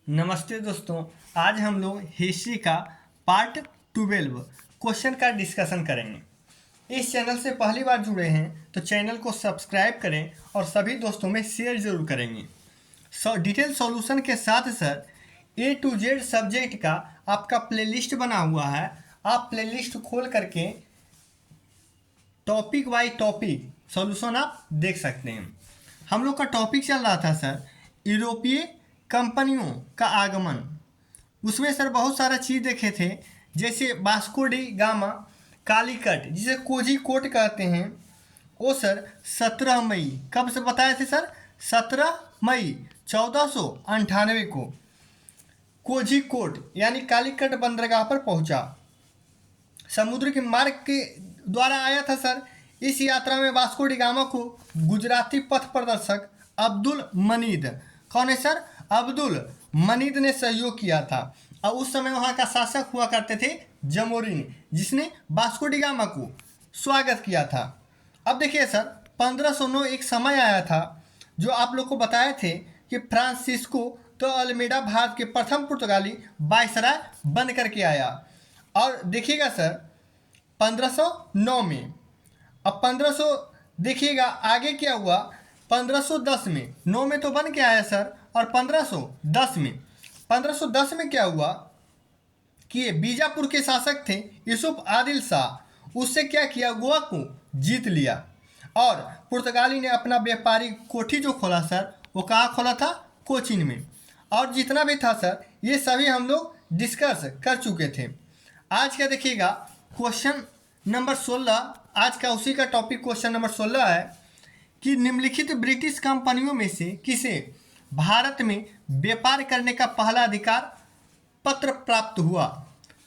नमस्ते दोस्तों। आज हम लोग हिस्ट्री का पार्ट 12 क्वेश्चन का डिस्कशन करेंगे। इस चैनल से पहली बार जुड़े हैं तो चैनल को सब्सक्राइब करें और सभी दोस्तों में शेयर जरूर करेंगे। डिटेल सॉल्यूशन के साथ sir A to Z subject का आपका प्लेलिस्ट बना हुआ है। आप प्लेलिस्ट खोल करके टॉपिक बाय टॉपिक सॉल्यूशन आप देख सकते हैं। हम लोग का टॉपिक चल रहा था सर यूरोपीय कंपनियों का आगमन। उसमें सर बहुत सारा चीज़ देखे थे, जैसे वास्को डी गामा, कालीकट जिसे कोझिकोड कहते हैं, वो सर 17 मई कब से बताए थे सर? 17 मई 1498 को कोझिकोड यानी कालीकट बंदरगाह पर पहुंचा। समुद्र के मार्ग के द्वारा आया था सर। इस यात्रा में वास्को डी गामा को गुजराती पथ प्रदर्शक अब्दुल मनीद, कौन है सर? अब्दुल मनीद ने सहयोग किया था। और उस समय वहाँ का शासक हुआ करते थे जमोरिन, जिसने वास्को डी गामा को स्वागत किया था। अब देखिए सर 1509 एक समय आया था जो आप लोग को बताए थे कि फ्रांसिस्को तो अल्मेडा भारत के प्रथम पुर्तगाली वायसराय बन करके आया। और देखिएगा सर 1509 में, अब 1500 देखिएगा आगे क्या हुआ। 1510 में, 9 में तो बन के आया सर, और 1510 में क्या हुआ कि ये बीजापुर के शासक थे यूसुफ आदिल शाह, उससे क्या किया, गोवा को जीत लिया। और पुर्तगाली ने अपना व्यापारी कोठी जो खोला सर, वो कहाँ खोला था? कोचीन में। और जितना भी था सर ये सभी हम लोग डिस्कस कर चुके थे। आज का देखिएगा क्वेश्चन नंबर 16, आज का उसी का टॉपिक क्वेश्चन नंबर 16 है कि निम्नलिखित ब्रिटिश कंपनियों में से किसे भारत में व्यापार करने का पहला अधिकार पत्र प्राप्त हुआ?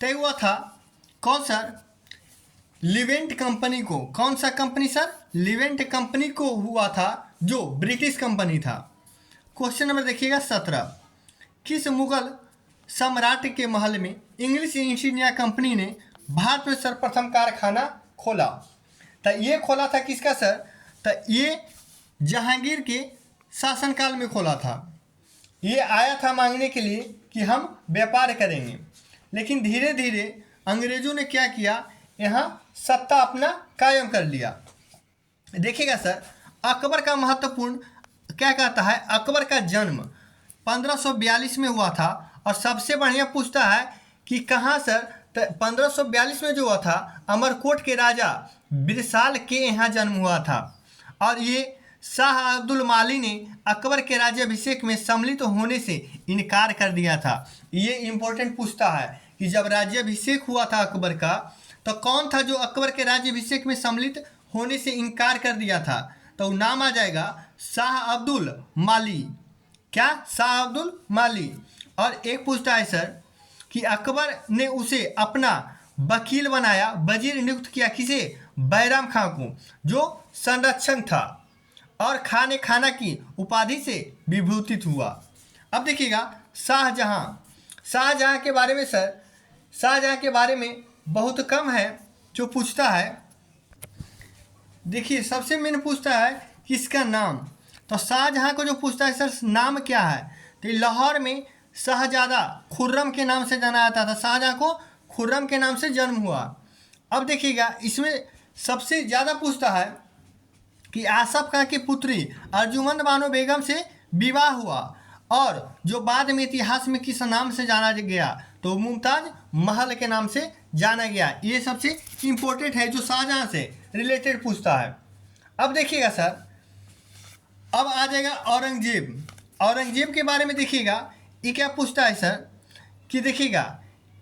तय हुआ था कौन सर? लिवेंट कंपनी को। कौन सा कंपनी सर? लिवेंट कंपनी को हुआ था, जो ब्रिटिश कंपनी था। क्वेश्चन नंबर देखिएगा 17, किस मुगल सम्राट के महल में इंग्लिश ईस्ट इंडिया कंपनी ने भारत में सर्वप्रथम कारखाना खोला? तो ये खोला था किसका सर? तो ये जहांगीर के शासनकाल में खोला था। ये आया था मांगने के लिए कि हम व्यापार करेंगे, लेकिन धीरे धीरे अंग्रेजों ने क्या किया, यहाँ सत्ता अपना कायम कर लिया। देखिएगा सर अकबर का महत्वपूर्ण क्या कहता है, अकबर का जन्म 1542 में हुआ था। और सबसे बढ़िया पूछता है कि कहाँ सर? तो 1542 में जो हुआ था अमरकोट के राजा बिरसाल के यहाँ जन्म हुआ था। और ये शाह अब्दुल माली ने अकबर के राज्याभिषेक में सम्मिलित होने से इनकार कर दिया था। ये इम्पोर्टेंट पूछता है कि जब राज्याभिषेक हुआ था अकबर का, तो कौन था जो अकबर के राज्याभिषेक में सम्मिलित होने से इनकार कर दिया था? तो नाम आ जाएगा शाह अब्दुल माली। क्या? शाह अब्दुल माली। और एक पूछता है सर कि अकबर ने उसे अपना वकील बनाया, वजीर नियुक्त किया, किसे? बैराम खां को, जो संरक्षक था और खाने खाना की उपाधि से विभूषित हुआ। अब देखिएगा शाहजहां के बारे में सर, शाहजहां के बारे में बहुत कम है जो पूछता है। देखिए सबसे मेन पूछता है किसका नाम। तो शाहजहां को जो पूछता है सर नाम क्या है, तो लाहौर में शाहजादा खुर्रम के नाम से जाना जाता था। शाहजहां को खुर्रम के नाम से जन्म हुआ। अब देखिएगा इसमें सबसे ज़्यादा पूछता है कि आसफ खां की पुत्री अर्जुमंद बानो बेगम से विवाह हुआ, और जो बाद में इतिहास में किस नाम से जाना गया, तो मुमताज महल के नाम से जाना गया। ये सबसे इम्पोर्टेंट है जो शाहजहां से रिलेटेड पूछता है। अब देखिएगा सर अब आ जाएगा औरंगजेब। औरंगजेब के बारे में देखिएगा ये क्या पूछता है सर कि देखिएगा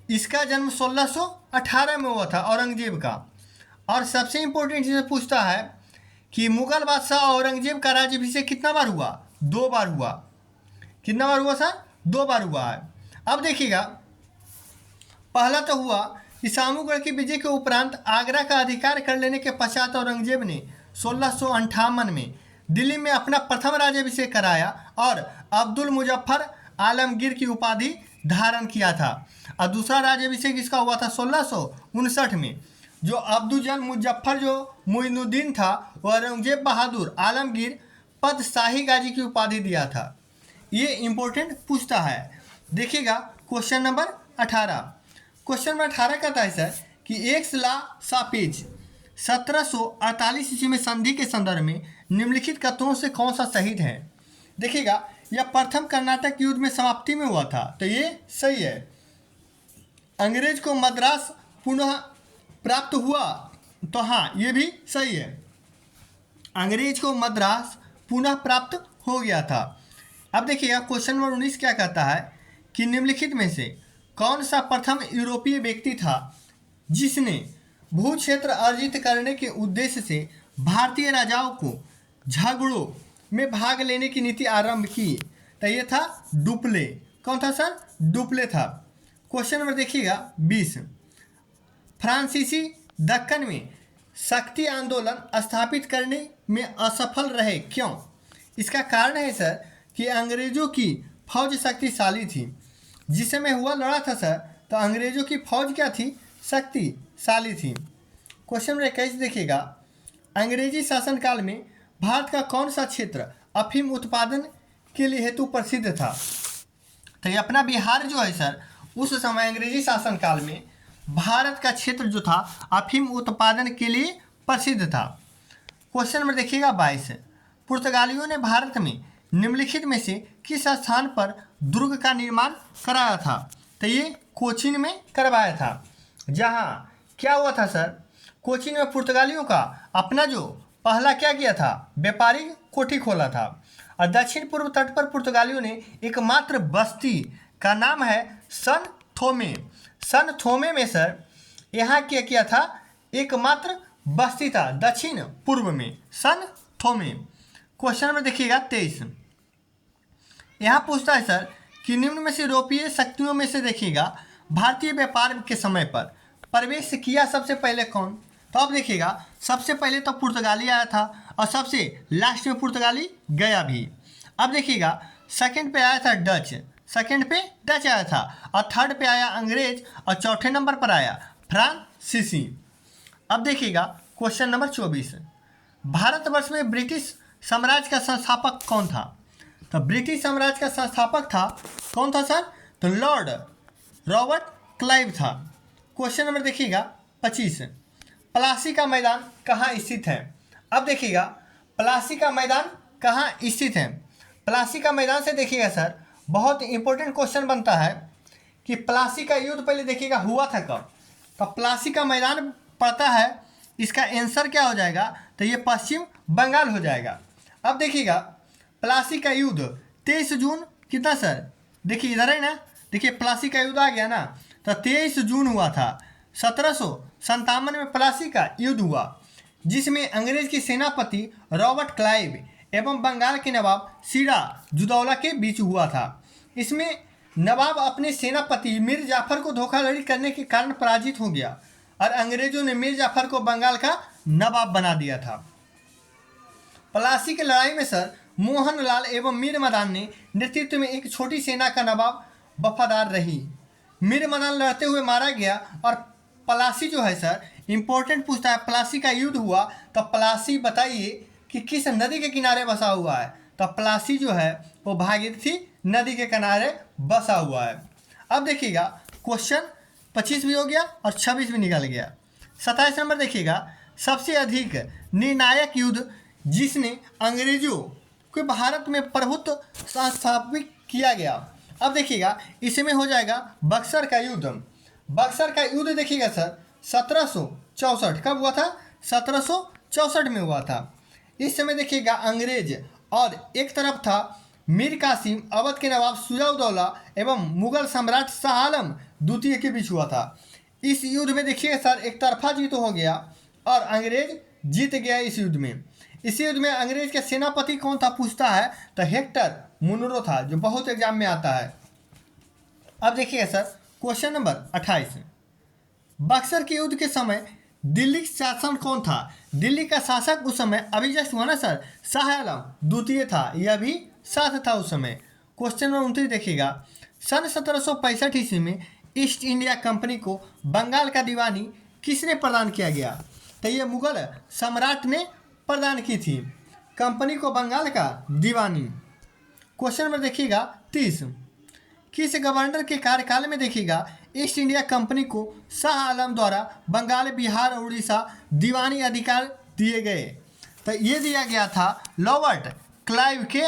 इसका जन्म 1618 में हुआ था औरंगजेब का। और सबसे इम्पोर्टेंट चीज़ पूछता है कि मुगल बादशाह औरंगजेब का राज्याभिषेक कितना बार हुआ? 2 बार हुआ। कितना बार हुआ सर? 2 बार हुआ है। अब देखिएगा पहला तो हुआ कि सामूगढ़ की विजय के उपरांत आगरा का अधिकार कर लेने के पश्चात औरंगजेब ने 1658 में दिल्ली में अपना प्रथम राज्याभिषेक कराया और अब्दुल मुजफ्फर आलमगीर की उपाधि धारण किया था। और दूसरा राज्याभिषेक इसका हुआ था 1659 में, जो अब्दुल मुजफ्फर जो मुइनुद्दीन था, वो औरंगजेब बहादुर आलमगीर पद शाही गाजी की उपाधि दिया था। ये इम्पोर्टेंट पूछता है। देखिएगा क्वेश्चन नंबर 18। क्वेश्चन नंबर 18 कहता है सर कि एक्स ला सापेज 1748 ईस्वी में संधि के संदर्भ में निम्नलिखित कथनों से कौन सा सही है। देखिएगा यह प्रथम कर्नाटक युद्ध में समाप्ति में हुआ था, तो ये सही है। अंग्रेज को मद्रास पुनः प्राप्त हुआ, तो हाँ ये भी सही है, अंग्रेज को मद्रास पुनः प्राप्त हो गया था। अब देखिएगा क्वेश्चन नंबर 19 क्या कहता है कि निम्नलिखित में से कौन सा प्रथम यूरोपीय व्यक्ति था जिसने भू क्षेत्र अर्जित करने के उद्देश्य से भारतीय राजाओं को झगड़ों में भाग लेने की नीति आरंभ की। तो ये था डुप्ले। कौन था सर? डुप्ले था। क्वेश्चन नंबर देखिएगा 20। फ्रांसीसी दक्कन में शक्ति आंदोलन स्थापित करने में असफल रहे, क्यों? इसका कारण है सर कि अंग्रेजों की फौज शक्तिशाली थी। जिस समय हुआ लड़ा था सर, तो अंग्रेजों की फौज क्या थी? शक्तिशाली थी। क्वेश्चन नंबर 21 देखिएगा, अंग्रेजी शासनकाल में भारत का कौन सा क्षेत्र अफीम उत्पादन के लिए हेतु प्रसिद्ध था? तो ये अपना बिहार जो है सर, उस समय अंग्रेजी शासनकाल में भारत का क्षेत्र जो था अफीम उत्पादन के लिए प्रसिद्ध था। क्वेश्चन नंबर देखिएगा 22। पुर्तगालियों ने भारत में निम्नलिखित में से किस स्थान पर दुर्ग का निर्माण कराया था? तो ये कोचीन में करवाया था। जहाँ क्या हुआ था सर, कोचीन में पुर्तगालियों का अपना जो पहला क्या किया था? व्यापारिक कोठी खोला था। और दक्षिण पूर्व तट पर पुर्तगालियों ने एकमात्र बस्ती का नाम है सन थोमे। सन थोमे में सर यहाँ क्या किया था? एकमात्र बस्ती था दक्षिण पूर्व में, सन थोमे। क्वेश्चन नंबर देखिएगा 23। यहाँ पूछता है सर कि निम्न में से यूरोपीय शक्तियों में से देखिएगा भारतीय व्यापार के समय पर प्रवेश किया सबसे पहले कौन? तो अब देखिएगा सबसे पहले तो पुर्तगाली आया था और सबसे लास्ट में पुर्तगाली गया भी। अब देखिएगा सेकंड पे आया था डच, सेकंड पे डच आया था, और थर्ड पे आया अंग्रेज, और चौथे नंबर पर आया फ्रांसीसी। अब देखिएगा क्वेश्चन नंबर 24। भारतवर्ष में ब्रिटिश साम्राज्य का संस्थापक कौन था? तो ब्रिटिश साम्राज्य का संस्थापक था कौन था सर? तो लॉर्ड रॉबर्ट क्लाइव था। क्वेश्चन नंबर देखिएगा 25। प्लासी का मैदान कहाँ स्थित है? अब देखिएगा प्लासी का मैदान कहाँ स्थित है। प्लासी का मैदान से देखिएगा सर बहुत इंपॉर्टेंट क्वेश्चन बनता है कि प्लासी का युद्ध पहले देखिएगा हुआ था कब? तो प्लासी का मैदान पता है, इसका आंसर क्या हो जाएगा? तो ये पश्चिम बंगाल हो जाएगा। अब देखिएगा प्लासी का युद्ध 23 जून कितना सर? देखिए इधर है ना, देखिए प्लासी का युद्ध आ गया ना, तो 23 जून हुआ था। 1757 में प्लासी का युद्ध हुआ, जिसमें अंग्रेज के सेनापति रॉबर्ट क्लाइव एवं बंगाल के नवाब सिराजुद्दौला के बीच हुआ था। इसमें नवाब अपने सेनापति मीर जाफर को धोखाधड़ी करने के कारण पराजित हो गया और अंग्रेजों ने मीर जाफर को बंगाल का नवाब बना दिया था। प्लासी की लड़ाई में सर मोहन लाल एवं मीर मदान ने नेतृत्व में एक छोटी सेना का नवाब वफादार रही। मीर मदान लड़ते हुए मारा गया और प्लासी जो है सर इंपॉर्टेंट पूछता है, प्लासी का युद्ध हुआ तो प्लासी बताइए कि किस नदी के किनारे बसा हुआ है? तो प्लासी जो है वो भागीरथी नदी के किनारे बसा हुआ है। अब देखिएगा क्वेश्चन 25 भी हो गया और 26 भी निकल गया। 27 नंबर देखिएगा, सबसे अधिक निर्णायक युद्ध जिसने अंग्रेजों को भारत में प्रभुत्व स्थापित किया गया। अब देखिएगा इसमें हो जाएगा बक्सर का युद्ध। बक्सर का युद्ध देखिएगा सर 1764 कब हुआ था? 1764 में हुआ था। इस समय देखिएगा अंग्रेज और एक तरफ था मीर कासिम अवध के नवाब सिराजुद्दौला एवं मुगल सम्राट शाह आलम द्वितीय के बीच हुआ था। इस युद्ध में देखिए सर एक तरफा जीत हो गया और अंग्रेज जीत गया इस युद्ध में। इस युद्ध में अंग्रेज के सेनापति कौन था पूछता है, तो हेक्टर मुनरो था, जो बहुत एग्जाम में आता है। अब देखिए सर क्वेश्चन नंबर 28। बक्सर के युद्ध के समय दिल्ली का शासन कौन था? दिल्ली का शासक उस समय अभी जस्ट हुआ ना सर, शाह आलम द्वितीय था, यह भी साथ था उस समय। क्वेश्चन नंबर 29 देखिएगा, सन 1765 ईस्वी में ईस्ट इंडिया कंपनी को बंगाल का दीवानी किसने प्रदान किया गया? तो ये मुगल सम्राट ने प्रदान की थी कंपनी को बंगाल का दीवानी। क्वेश्चन नंबर देखिएगा 30। किस गवर्नर के कार्यकाल में देखिएगा ईस्ट इंडिया कंपनी को शाह आलम द्वारा बंगाल, बिहार और उड़ीसा दीवानी अधिकार दिए गए? तो ये दिया गया था रॉबर्ट क्लाइव के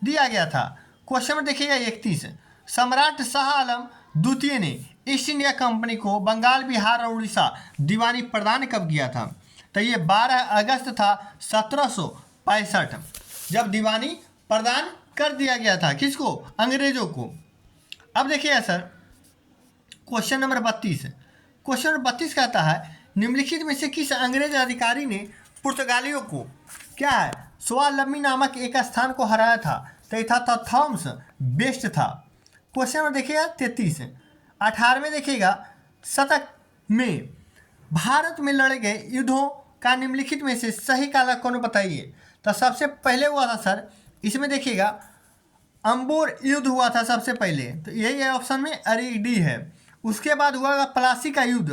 दिया गया था। क्वेश्चन में देखिएगा 31, सम्राट शाह आलम द्वितीय ने ईस्ट इंडिया कंपनी को बंगाल, बिहार और उड़ीसा दीवानी प्रदान कब किया था? तो ये 12 अगस्त था 1765, जब दीवानी प्रदान कर दिया गया था। किसको? अंग्रेजों को। अब देखिए sir question number 32। Question number 32 कहता है निम्नलिखित में से किस अंग्रेज अधिकारी ने पुर्तगालियों को क्या है स्वावलंबी नामक एक स्थान को हराया था? तो ये था थॉमस बेस्ट था। क्वेश्चन नंबर देखिएगा 33। 18वें देखिएगा शतक में भारत में लड़े गए युद्धों का निम्नलिखित में से सही काला कौन बताइए? तो सबसे पहले हुआ था सर, इसमें देखिएगा अंबोर युद्ध हुआ था सबसे पहले, तो यही ऑप्शन में डी है। उसके बाद हुआ प्लासी का युद्ध।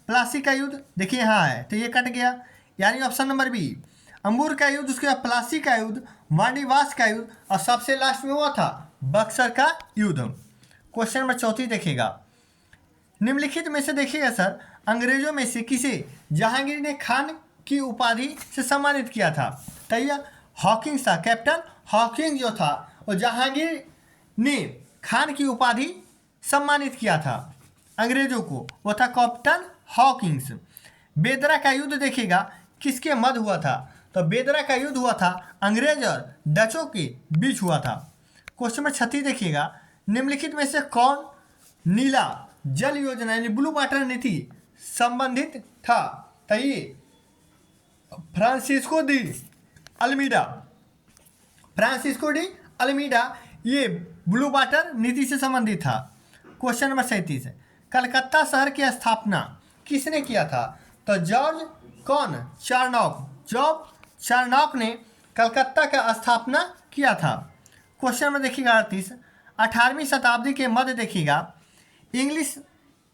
प्लासी का युद्ध देखिए यहाँ है, तो ये कट गया, यानी ऑप्शन नंबर बी अंबूर का युद्ध, उसके बाद प्लासी का युद्ध, वाणिवास का युद्ध और सबसे लास्ट में हुआ था बक्सर का युद्ध। क्वेश्चन नंबर 34 देखिएगा निम्नलिखित में से देखिएगा सर अंग्रेजों में से किसे जहांगीर ने खान की उपाधि से सम्मानित किया था? तो यह हॉकिंग था, कैप्टन हॉकिंग जो था और जहांगीर ने खान की उपाधि सम्मानित किया था अंग्रेजों को, वो था कैप्टन हॉकिंग्स। बेदरा का युद्ध देखिएगा किसके मध्य हुआ था? तो बेदरा का युद्ध हुआ था अंग्रेज और डचों के बीच हुआ था। क्वेश्चन नंबर 36 देखिएगा निम्नलिखित में से कौन नीला जल योजना यानी ब्लू वाटर नीति संबंधित था? तो ये फ्रांसिस्को डी अल्मीडा ये ब्लू वाटर नीति से संबंधित था। क्वेश्चन नंबर 37 कलकत्ता शहर की स्थापना किसने किया था? तो जॉर्ज चार्नॉक ने कलकत्ता का स्थापना किया था। क्वेश्चन नंबर देखिएगा 38 18वीं शताब्दी के मध्य देखिएगा इंग्लिश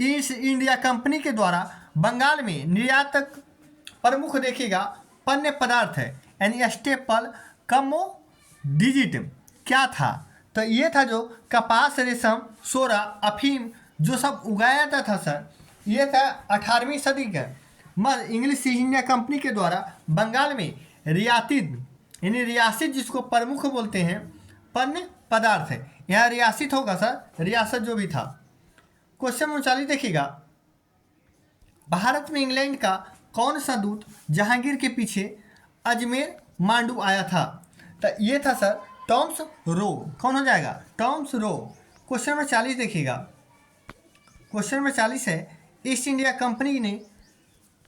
ईस्ट इंडिया कंपनी के द्वारा बंगाल में निर्यातक प्रमुख देखिएगा पण्य पदार्थ है यानी स्टेपल कमोडिटी क्या था? तो ये था जो कपास, रेशम, सोरा, अफीम जो सब उगाया जाता था सर, ये था 18वीं सदी का मध्य इंग्लिश ईस्ट इंडिया कंपनी के द्वारा बंगाल में रियासत जिसको प्रमुख बोलते हैं पण्य पदार्थ है। यहाँ रियासत होगा सर, रियासत जो भी था। क्वेश्चन 39 देखिएगा भारत में इंग्लैंड का कौन सा दूत जहांगीर के पीछे अजमेर मांडू आया था? तो ये था सर टॉमस रो। कौन हो जाएगा? Thomas Roe. क्वेश्चन नंबर 40 देखिएगा क्वेश्चन नंबर 40 है ईस्ट इंडिया कंपनी ने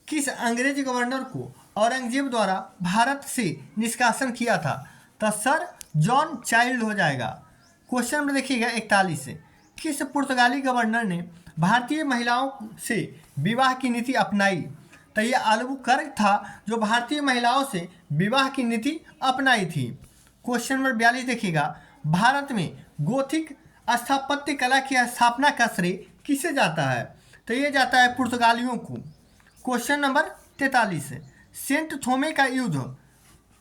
किस अंग्रेज गवर्नर को औरंगजेब द्वारा भारत से निष्कासन किया था? तो सर जॉन चाइल्ड हो जाएगा। क्वेश्चन नंबर देखिएगा 41 किस पुर्तगाली गवर्नर ने भारतीय महिलाओं से विवाह की नीति अपनाई? तो ये अल्बुकर्क था जो भारतीय महिलाओं से विवाह की नीति अपनाई थी। क्वेश्चन नंबर 42 देखिएगा भारत में गोथिक स्थापत्य कला की स्थापना का श्रेय किसे जाता है? तो ये जाता है पुर्तगालियों को। क्वेश्चन नंबर 43 सेंट थोमे का युद्ध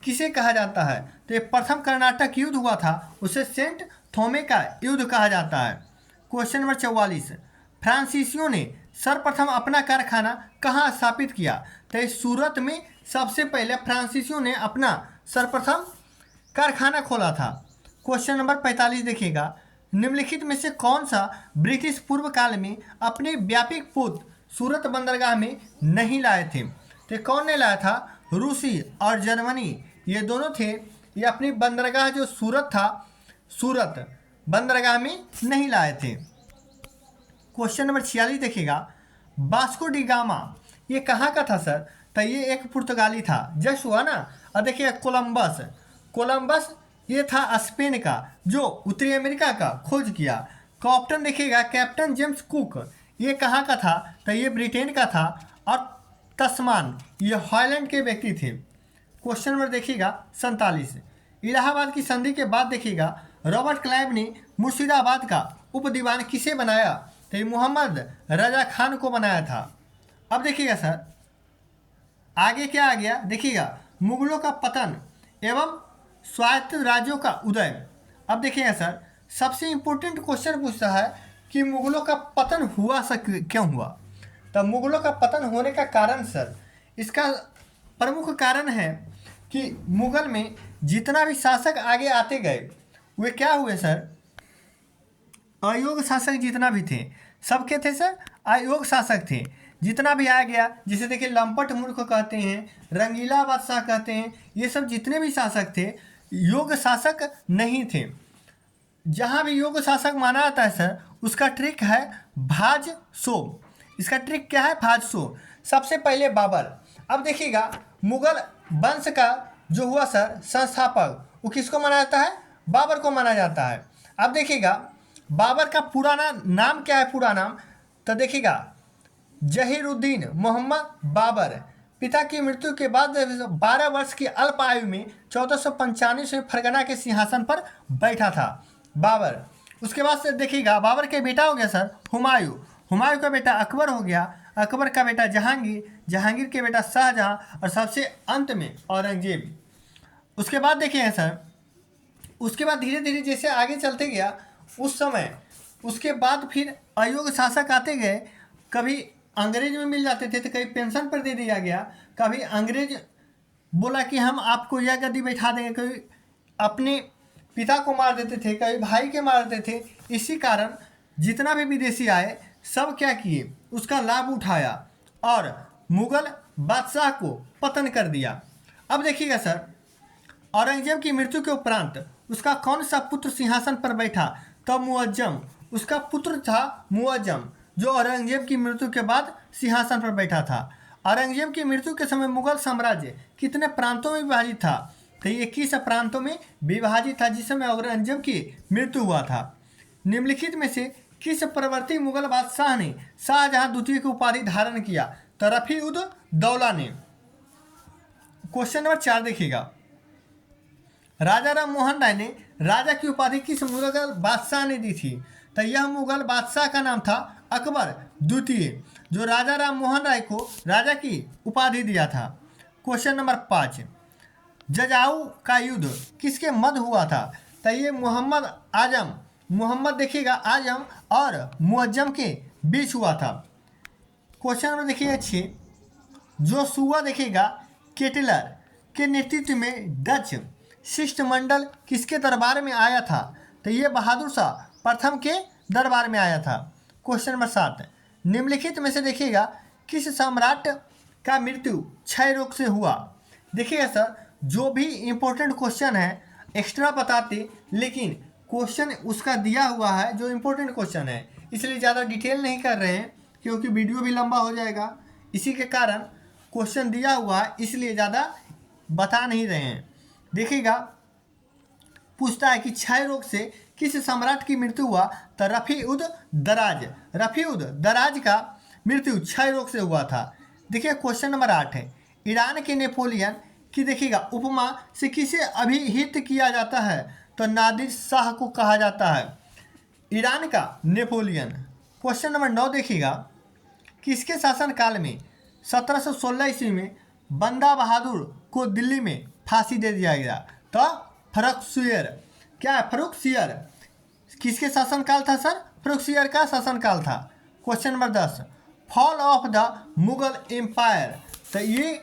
किसे कहा जाता है? तो ये प्रथम कर्नाटक युद्ध हुआ था, उसे सेंट थोमे का युद्ध कहा जाता है। क्वेश्चन नंबर 44 फ्रांसीसियों ने सर्वप्रथम अपना कारखाना कहाँ स्थापित किया? तो इस सूरत में सबसे पहले फ्रांसीसियों ने अपना सर्वप्रथम कारखाना खोला था। क्वेश्चन नंबर 45 देखिएगा निम्नलिखित में से कौन सा ब्रिटिश पूर्व काल में अपने व्यापक पोत सूरत बंदरगाह में नहीं लाए थे? तो कौन ने लाया था? रूसी और जर्मनी ये दोनों थे, ये अपनी बंदरगाह जो सूरत था, सूरत बंदरगाह में नहीं लाए थे। क्वेश्चन नंबर 46 देखिएगा वास्को डी गामा ये कहाँ का था सर? तो ये एक पुर्तगाली था, जस्ट हुआ ना। और देखिए कोलंबस ये था स्पेन का जो उत्तरी अमेरिका का खोज किया। कैप्टन देखिएगा कैप्टन जेम्स कुक ये कहाँ का था? तो ये ब्रिटेन का था। और तस्मान ये हॉलैंड के व्यक्ति थे। क्वेश्चन नंबर देखिएगा 47 इलाहाबाद की संधि के बाद देखिएगा रॉबर्ट क्लाइव ने मुर्शिदाबाद का उप दीवान किसे बनाया? तो ये मोहम्मद रजा खान को बनाया था। अब देखिएगा सर आगे क्या आ गया, देखिएगा मुगलों का पतन एवं स्वायत्त राज्यों का उदय। अब देखिएगा सर सबसे इम्पोर्टेंट क्वेश्चन पूछता है कि मुगलों का पतन हुआ क्यों हुआ। तब मुगलों का पतन होने का कारण सर, इसका प्रमुख कारण है कि मुगल में जितना भी शासक आगे आते गए वे क्या हुए सर, अयोग्य शासक जितना भी थे, सबके थे सर अयोग्य शासक थे। जितना भी आ गया, जिसे देखिए लंपट मूर्ख कहते हैं, रंगीला बादशाह कहते हैं, ये सब जितने भी शासक थे योग्य शासक नहीं थे। जहाँ भी योग्य शासक माना जाता है सर, उसका ट्रिक है भाज सो। इसका ट्रिक क्या है? भाज सो। सबसे पहले बाबर। अब देखिएगा मुगल वंश का जो हुआ सर संस्थापक, वो किसको माना जाता है? बाबर को माना जाता है। अब देखिएगा बाबर का पुराना नाम क्या है? पूरा नाम तो देखिएगा जहीरुद्दीन मोहम्मद बाबर। पिता की मृत्यु के बाद 12 वर्ष की अल्प आयु में 1495 में फरगना के सिंहासन पर बैठा था बाबर। उसके बाद से देखिएगा बाबर के बेटा हो गया सर हुमायूं। हुमायूं का बेटा अकबर हो गया, अकबर का बेटा जहांगीर, जहांगीर के बेटा शाहजहां, और सबसे अंत में औरंगजेब। उसके बाद देखिए सर, उसके बाद धीरे धीरे जैसे आगे चलते गया उस समय, उसके बाद फिर अयोग्य शासक आते गए। कभी अंग्रेज में मिल जाते थे तो कभी पेंशन पर दे दिया गया, कभी अंग्रेज बोला कि हम आपको यह गद्दी बैठा देंगे, कभी अपने पिता को मार देते थे, कभी भाई के मार देते थे। इसी कारण जितना भी विदेशी आए सब क्या किए, उसका लाभ उठाया और मुगल बादशाह को पतन कर दिया। अब देखिएगा सर, औरंगजेब की मृत्यु के उपरांत उसका कौन सा पुत्र सिंहासन पर बैठा? तो मुअज्जम। उसका पुत्र था मुअज्जम, जो औरंगजेब की मृत्यु के बाद सिंहासन पर बैठा था। औरंगजेब की मृत्यु के समय मुगल साम्राज्य कितने प्रांतों में विभाजित था? तो 21 प्रांतों में विभाजित था जिस समय औरंगजेब की मृत्यु हुआ था। निम्नलिखित में से किस प्रवर्ती मुगल बादशाह ने शाहजहां द्वितीय की उपाधि धारण किया? तो रफी उद दौला ने। क्वेश्चन नंबर 4 देखिएगा, राजा राम मोहन राय ने राजा की उपाधि किस मुगल बादशाह ने दी थी? तो यह मुगल बादशाह का नाम था अकबर द्वितीय, जो राजा राम मोहन राय को राजा की उपाधि दिया था। क्वेश्चन नंबर 5, जजाऊ का युद्ध किसके मध्य हुआ था? तो ये मोहम्मद देखिएगा आजम और मुअज्जम के बीच हुआ था। क्वेश्चन नंबर देखिए 6, जोशुआ देखिएगा केटलर के नेतृत्व में डच शिष्टमंडल किसके दरबार में आया था? तो ये बहादुर शाह प्रथम के दरबार में आया था। क्वेश्चन नंबर 7, निम्नलिखित में से देखिएगा किस सम्राट का मृत्यु क्षय रोग से हुआ? देखिएगा सर, जो भी इम्पोर्टेंट क्वेश्चन है एक्स्ट्रा बताते, लेकिन क्वेश्चन उसका दिया हुआ है जो इम्पोर्टेंट क्वेश्चन है, इसलिए ज़्यादा डिटेल नहीं कर रहे हैं क्योंकि वीडियो भी लंबा हो जाएगा। इसी के कारण क्वेश्चन दिया हुआ है इसलिए ज़्यादा बता नहीं रहे हैं। देखिएगा पूछता है कि क्षय रोग से किस सम्राट की मृत्यु हुआ? तो रफी उद दराज का मृत्यु क्षय रोग से हुआ था। देखिए क्वेश्चन नंबर 8 है, ईरान के नेपोलियन की देखिएगा उपमा से किसे अभिहित किया जाता है? तो नादिर शाह को कहा जाता है ईरान का नेपोलियन। क्वेश्चन नंबर 9 देखिएगा, किसके शासनकाल में 1716 ईस्वी में बंदा बहादुर को दिल्ली में फांसी दे दिया गया? तो फर्रुखसियर। क्या है? फर्रुखसियर। किसके शासनकाल था सर? फर्रुखसियर का शासनकाल था। Question number 10, fall of the Mughal empire. तो ये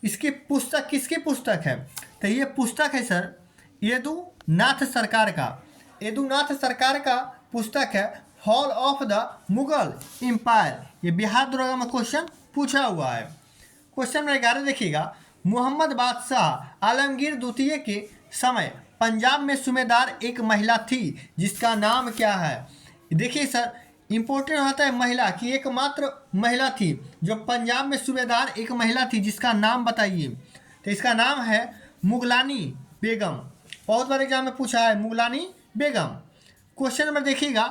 इसकी पुस्तक किसकी पुस्तक है? तो ये पुस्तक है सर यदुनाथ सरकार का पुस्तक है fall of the Mughal empire. ये बिहार दरोगा में क्वेश्चन पूछा हुआ है। क्वेश्चन नंबर 11 देखिएगा, मोहम्मद बादशाह आलमगीर द्वितीय के समय पंजाब में सूबेदार एक महिला थी जिसका नाम क्या है? देखिए सर, इम्पोर्टेंट होता है महिला की, एकमात्र महिला थी जो पंजाब में सूबेदार एक महिला थी जिसका नाम बताइए। तो इसका नाम है मुगलानी बेगम। बहुत बार एग्जाम में पूछा है मुगलानी बेगम। क्वेश्चन नंबर देखिएगा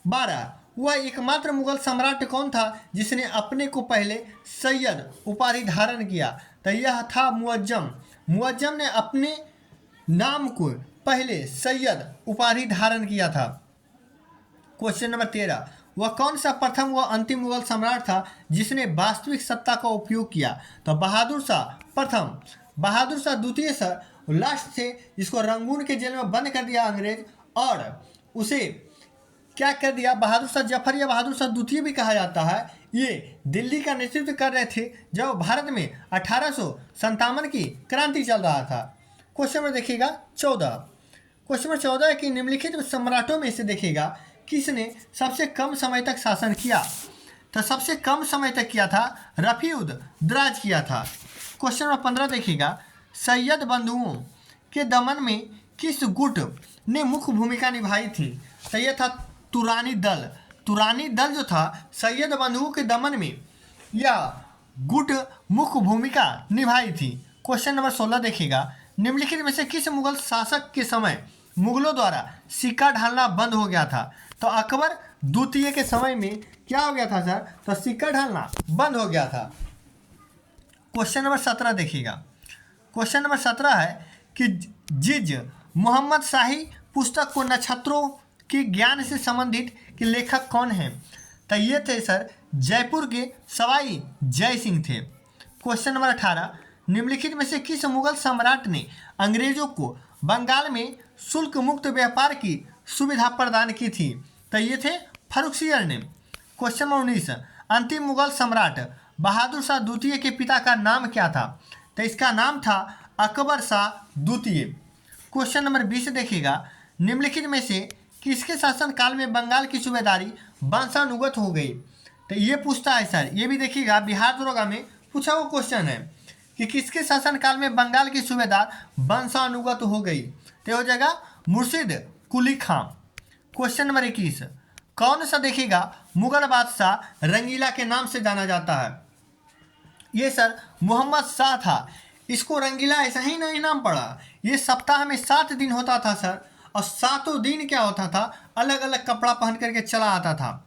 12, वह एकमात्र मुगल सम्राट कौन था जिसने अपने को पहले सैयद उपाधि धारण किया? तो यह था मुअज्जम ने अपने नाम को पहले सैयद उपाधि धारण किया था। क्वेश्चन नंबर 13, वह कौन सा प्रथम व अंतिम मुगल सम्राट था जिसने वास्तविक सत्ता का उपयोग किया? तो बहादुर शाह प्रथम। बहादुर शाह द्वितीय सर लास्ट थे जिसको रंगून के जेल में बंद कर दिया अंग्रेज, और उसे क्या कर दिया, बहादुर शाह जफर या बहादुर शाह द्वितीय भी कहा जाता है, ये दिल्ली का नेतृत्व कर रहे थे जब भारत में 1857 की क्रांति चल रहा था। क्वेश्चन नंबर देखिएगा 14। क्वेश्चन नंबर 14 है कि निम्नलिखित सम्राटों में से देखिएगा किसने सबसे कम समय तक शासन किया। तो सबसे कम समय तक किया था रफीउद दराज किया था। क्वेश्चन नंबर 15 देखिएगा सैयद बंधुओं के दमन में किस गुट ने मुख्य भूमिका निभाई थी। तो यह था तुरानी दल। तुरानी दल जो था सैयद बंधुओं के दमन में यह गुट मुख्य भूमिका निभाई थी। क्वेश्चन नंबर 16 देखिएगा निम्नलिखित में से किस मुगल शासक के समय मुगलों द्वारा सिक्का ढालना बंद हो गया था। तो अकबर द्वितीय के समय में क्या हो गया था सर, तो सिक्का ढालना बंद हो गया था। क्वेश्चन नंबर 17 देखिएगा। क्वेश्चन नंबर 17 है कि जिज मोहम्मद शाही पुस्तक को नक्षत्रों के ज्ञान से संबंधित के लेखक कौन हैं। तो ये थे सर जयपुर के सवाई जय सिंह थे। क्वेश्चन नंबर 18 निम्नलिखित में से किस मुगल सम्राट ने अंग्रेजों को बंगाल में शुल्क मुक्त व्यापार की सुविधा प्रदान की थी। तो ये थे फर्रुखसियर ने। क्वेश्चन नंबर 19 अंतिम मुगल सम्राट बहादुर शाह द्वितीय के पिता का नाम क्या था। तो इसका नाम था अकबर शाह द्वितीय। क्वेश्चन नंबर 20 देखिएगा निम्नलिखित में से किसके शासनकाल में बंगाल की सूबेदारी वंशानुगत हो गई। तो ये पूछता है सर, ये भी देखिएगा बिहार दरोगा में पूछा हुआ क्वेश्चन है कि किसके शासनकाल में बंगाल की सूबेदार वंशानुगत हो गई। तो हो जाएगा मुर्शिद कुली खां। क्वेश्चन नंबर 21 कौन सा देखिएगा मुगल बादशाह रंगीला के नाम से जाना जाता है। ये सर मोहम्मद शाह था। इसको रंगीला ऐसा ही नहीं नाम पड़ा। ये सप्ताह में 7 दिन होता था सर, और 7 दिन क्या होता था अलग अलग कपड़ा पहन करके चला आता था।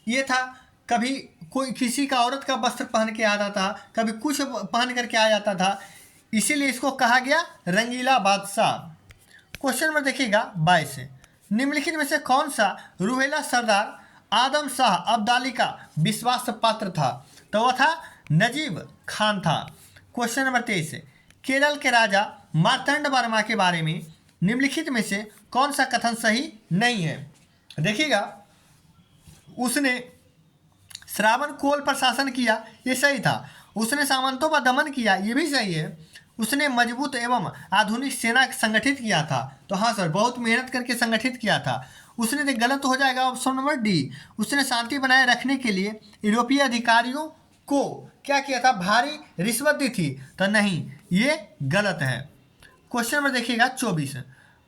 ये था कभी कोई किसी का औरत का वस्त्र पहन के आता था, कभी कुछ पहन करके आ जाता था, इसीलिए इसको कहा गया रंगीला बादशाह। क्वेश्चन नंबर देखिएगा 22 निम्नलिखित में से कौन सा रुहेला सरदार आदम शाह अब्दाली का विश्वास पात्र था। तो वह था नजीब खान था। क्वेश्चन नंबर 23 केरल के राजा मार्तंड वर्मा के बारे में निम्नलिखित में से कौन सा कथन सही नहीं है। देखिएगा उसने श्रावण कोल पर शासन किया, ये सही था। उसने सामंतों पर दमन किया, ये भी सही है। उसने मजबूत एवं आधुनिक सेना संगठित किया था। तो हाँ सर बहुत मेहनत करके संगठित किया था। उसने गलत हो जाएगा ऑप्शन नंबर डी। उसने शांति बनाए रखने के लिए यूरोपीय अधिकारियों को क्या किया था, भारी रिश्वत दी थी। तो नहीं, ये गलत है। क्वेश्चन नंबर देखिएगा 24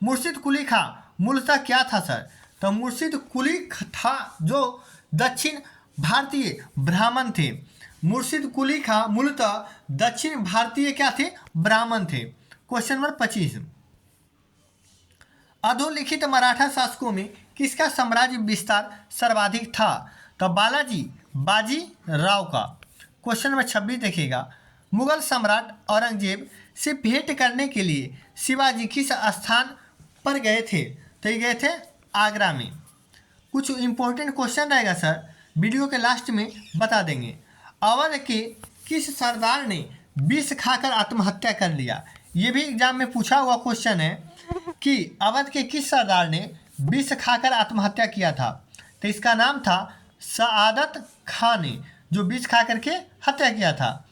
मुर्शिद कुली खां मूलतः क्या था सर। तो मुर्शिद कुली था जो दक्षिण भारतीय ब्राह्मण थे। मुर्शिद कुली खां मूलतः दक्षिण भारतीय क्या थे, ब्राह्मण थे। क्वेश्चन नंबर 25 अधोलिखित मराठा शासकों में किसका साम्राज्य विस्तार सर्वाधिक था। तो बालाजी बाजी राव का। क्वेश्चन नंबर 26 देखिएगा मुगल सम्राट औरंगजेब से भेंट करने के लिए शिवाजी किस स्थान पर गए थे। तो ये गए थे आगरा में। कुछ इंपॉर्टेंट क्वेश्चन रहेगा सर, वीडियो के लास्ट में बता देंगे। अवध के किस सरदार ने विष खाकर आत्महत्या कर लिया। ये भी एग्जाम में पूछा हुआ क्वेश्चन है कि अवध के किस सरदार ने विष खाकर आत्महत्या किया था। तो इसका नाम था सआदत खान ने, जो विष खा करके हत्या किया था।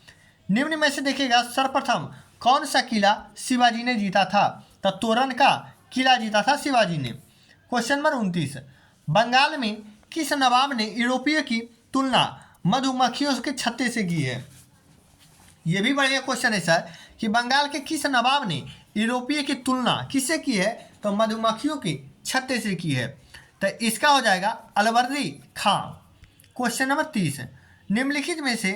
निम्न में से देखिएगा सर्वप्रथम कौन सा किला शिवाजी ने जीता था। तो तोरण का किला जीता था शिवाजी ने। क्वेश्चन नंबर 29 बंगाल में किस नवाब ने यूरोपीय की तुलना मधुमक्खियों के छत्ते से की है। ये भी बढ़िया क्वेश्चन है सर कि बंगाल के किस नवाब ने यूरोपीय की तुलना किससे की है। तो मधुमक्खियों के छत्ते से की है। तो इसका हो जाएगा अलवर्दी खां। क्वेश्चन नंबर 30 निम्नलिखित में से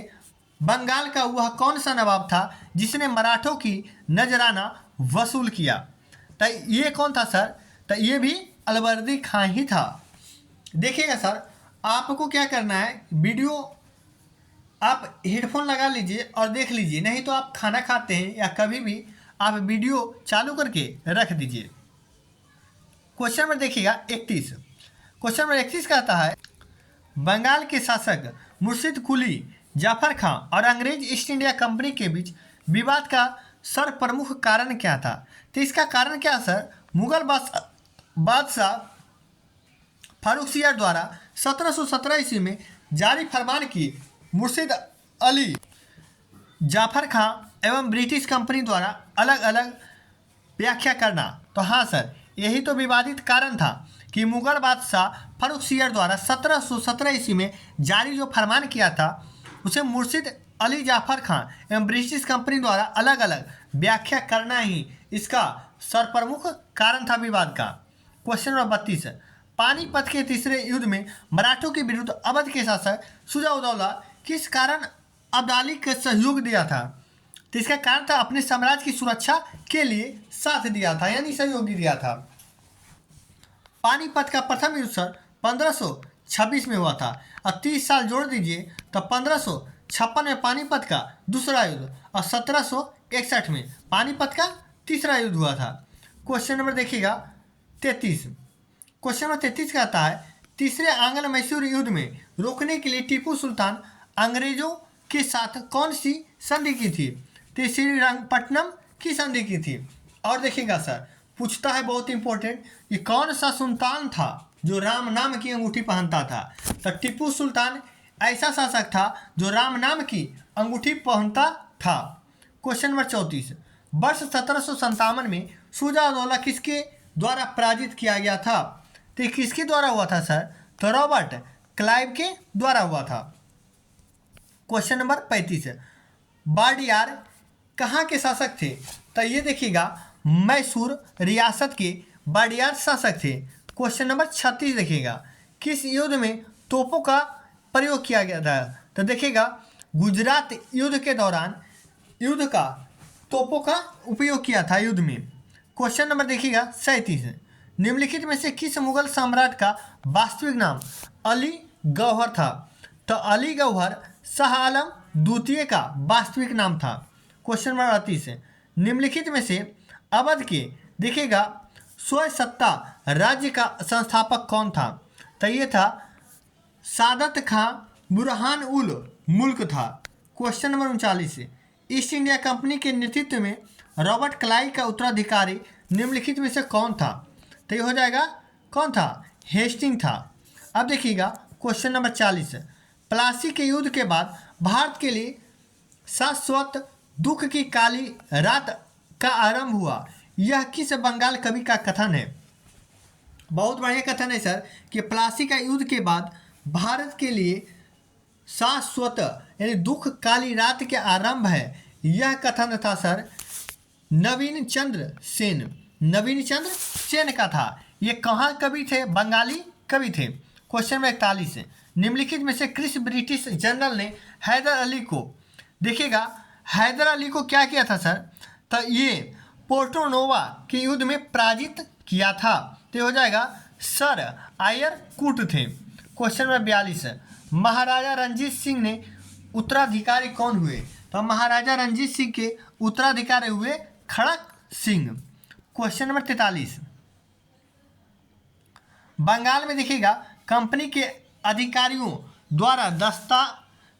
बंगाल का वह कौन सा नवाब था जिसने मराठों की नजराना वसूल किया। तो ये कौन था सर। तो ये भी अलवर्दी खां ही था। देखिएगा सर आपको क्या करना है, वीडियो आप हेडफोन लगा लीजिए और देख लीजिए, नहीं तो आप खाना खाते हैं या कभी भी आप वीडियो चालू करके रख दीजिए। क्वेश्चन नंबर देखिएगा 31। क्वेश्चन नंबर 31 कहता है बंगाल के शासक मुर्शिद कुली जाफर खां और अंग्रेज ईस्ट इंडिया कंपनी के बीच विवाद का सर्वप्रमुख कारण क्या था। तो इसका कारण क्या सर, मुगल बादशाह फारुखसियर द्वारा 1717 ईस्वी में जारी फरमान की मुर्शिद अली जाफर खां एवं ब्रिटिश कंपनी द्वारा अलग अलग व्याख्या करना। तो हाँ सर, यही तो विवादित कारण था कि मुगल बादशाह फारुखसियर द्वारा 1717 ईस्वी में जारी जो फरमान किया था उसे मुर्शिद अली जाफर खां एवं ब्रिटिश कंपनी द्वारा अलग अलग व्याख्या करना ही इसका सर्वप्रमुख कारण था विवाद का। क्वेश्चन नंबर 32, पानीपत के तीसरे युद्ध में मराठों के विरुद्ध अवध के शासक शुजा-उद-दौला किस कारण अब्दाली का सहयोग दिया था? तो इसका कारण था अपने साम्राज्य की सुरक्षा के लिए साथ दिया था, यानी सहयोग दिया था। पानीपत का प्रथम युद्ध सर 1526 में हुआ था और 30 साल जोड़ दीजिए तो 1556 में पानीपत का दूसरा युद्ध और 1761 में पानीपत का तीसरा युद्ध हुआ था। क्वेश्चन नंबर देखिएगा 33। क्वेश्चन नंबर 33 कहता है तीसरे आंग्ल मैसूर युद्ध में रोकने के लिए टीपू सुल्तान अंग्रेजों के साथ कौन सी संधि की थी? तो श्रीरंगपट्टनम की संधि की थी। और देखिएगा सर, पूछता है बहुत इंपॉर्टेंट, ये कौन सा सुल्तान था जो राम नाम की अंगूठी पहनता था? तो टीपू सुल्तान ऐसा शासक था जो राम नाम की अंगूठी पहनता था। क्वेश्चन नंबर 34, वर्ष 1757 में शुजा-उद-दौला किसके द्वारा पराजित किया गया था? तो ये किसके द्वारा हुआ था सर? तो रॉबर्ट क्लाइव के द्वारा हुआ था। क्वेश्चन नंबर 35, बाडियार कहाँ के शासक थे? तो ये देखिएगा मैसूर रियासत के बाडियार शासक थे। क्वेश्चन नंबर 36 देखिएगा किस युद्ध में तोपों का प्रयोग किया गया था? तो देखिएगा गुजरात युद्ध के दौरान युद्ध का तोपों का उपयोग किया था युद्ध में। क्वेश्चन नंबर देखिएगा 37, निम्नलिखित में से किस मुगल सम्राट का वास्तविक नाम अली गौहर था? तो अली गौहर शाह आलम द्वितीय का वास्तविक नाम था। क्वेश्चन नंबर 38, निम्नलिखित में से अवध के देखिएगा स्वसत्ता राज्य का संस्थापक कौन था? तो ये था सादत खां बुरहान उल मुल्क था। Question number 39, east India company के नेतृत्व में रॉबर्ट क्लाइव का उत्तराधिकारी निम्नलिखित में से कौन था? तो ये हो जाएगा कौन था? हेस्टिंग था। अब देखिएगा क्वेश्चन नंबर 40, प्लासी के युद्ध के बाद भारत के लिए शाश्वत दुख की काली रात का आरंभ हुआ, यह किस बंगाल कवि का कथन है? बहुत बढ़िया कथन है सर कि प्लासी का युद्ध के बाद भारत के लिए शाश्वत यानी दुख काली रात के आरंभ है, यह कथन था सर नवीन चंद्र सेन। नवीन चंद्र सेन का था। ये कहाँ कवि थे? बंगाली कवि थे। क्वेश्चन नंबर 41, निम्नलिखित में से किस ब्रिटिश जनरल ने हैदर अली को देखिएगा हैदर अली को क्या किया था सर? तो ये पोर्टो नोवा के युद्ध में पराजित किया था। तो हो जाएगा सर आयर कूट थे। क्वेश्चन नंबर 42, महाराजा रणजीत सिंह ने उत्तराधिकारी कौन हुए? तो महाराजा रणजीत सिंह के उत्तराधिकारी हुए खड़क सिंह। क्वेश्चन नंबर 43, बंगाल में देखिएगा कंपनी के अधिकारियों द्वारा